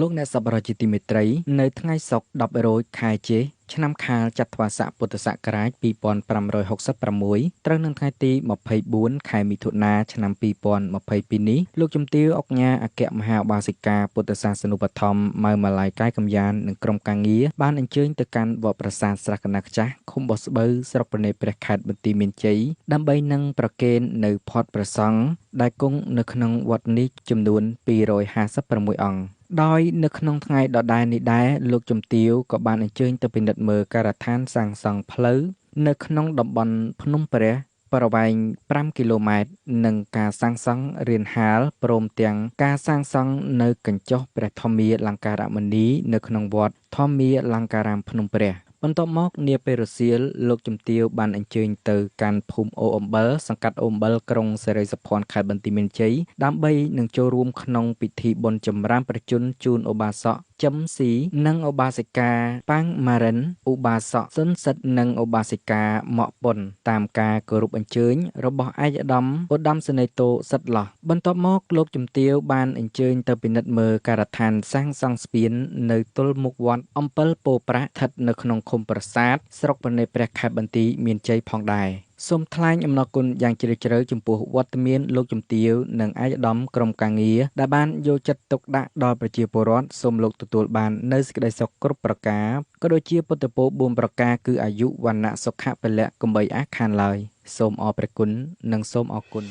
លោកអ្នកសប្បុរសជាទីមេត្រីនៅថ្ងៃសុក្រ10រោចខែជេសឆ្នាំខាលចត្វាស័កពុទ្ធសករាជ2566ត្រូវនឹងថ្ងៃទី24ខែមិថុនាឆ្នាំ2022នេះលោកជំទាវអុកញ៉ាអគ្គមហាឧបាសិកាពុទ្ធសាសនូបត្ថម្ភម៉ៅម៉ាឡៃកាយកម្យាននិងក្រុមការងារបានអញ្ជើញទៅកាន់វត្តប្រាសាទស្រះកណាខ្ចាស់ឃុំបោះស្បូវស្រុកព្រះនេត្រព្រះខេត្តបន្ទាយមានជ័យដើម្បីនឹងប្រគេននៅផាត់ព្រះសង្ឃដែលគង់នៅក្នុងវត្តនេះចំនួន256អង្គដោយនៅក្នុងថ្ងៃដដែលនេះដែរលោកជំទាវក៏បានអញ្ជើញទៅពិនិត្យមើលការដ្ឋានសាងសង់ផ្លូវនៅក្នុងតំបន់ភ្នំព្រះប្រវែង5គីឡូម៉ែត្រនិងការសាងសង់រានហាលព្រមទាំងការសាងសង់នៅកញ្ចុះព្រះធម្មាលង្ការមុនីនៅក្នុងវត្តធម្មាលង្ការាមភ្នំព្រះបន្ទាប់មកនាពេលរសៀលលោកជំទាវបានអញ្ជើញទៅកាន់ភូមិអូអំបិលសង្កាត់អូអំបិលក្រុងសិរីសភ័ណ្ឌខេត្តបន្ទាយមានជ័យដើម្បីនឹងចូលរួមក្នុងពិធីបុណ្យចម្រើនព្រះជន្មជូនឧបាសកចឹមស៊ីនិងឧបាសិកាប៉ាងម៉ារិនឧបាសកសុនសិតនិងឧបាសិកាម៉ាក់ប៉ុនតាមការគោរពអញ្ជើញរបស់ឯកឧត្តមសេនីយ៍តូសិតឡោះបន្ទាប់មកលោកជំទាវបានអញ្ជើញទៅពិនិត្យមើលការដ្ឋានសាងសង់ស្ពាននៅទល់មុខវត្តអំពិលពោធិ៍ប្រាក់ស្ថិតនៅក្នុងឃុំប្រាសាទស្រុកព្រះនេត្រព្រះខេត្តបន្ទាយមានជ័យផងដែរសូមថ្លែងអំណរគុណយ៉ាងជ្រាលជ្រៅចំពោះវត្តមានលោកជំទាវនិងឯកឧត្តមក្រុមការងារដែលបានយកចិត្តទុកដាក់ដល់ប្រជាពលរដ្ឋសូមលោកទទួលបាននូវសេចក្តីសុខគ្រប់ប្រការក៏ដូចជាពុទ្ធពរ4ប្រការគឺអាយុវណ្ណៈសុខៈពលៈកុំបីអាសខានឡើយសូមអរព្រគុណនិងសូមអរគុណ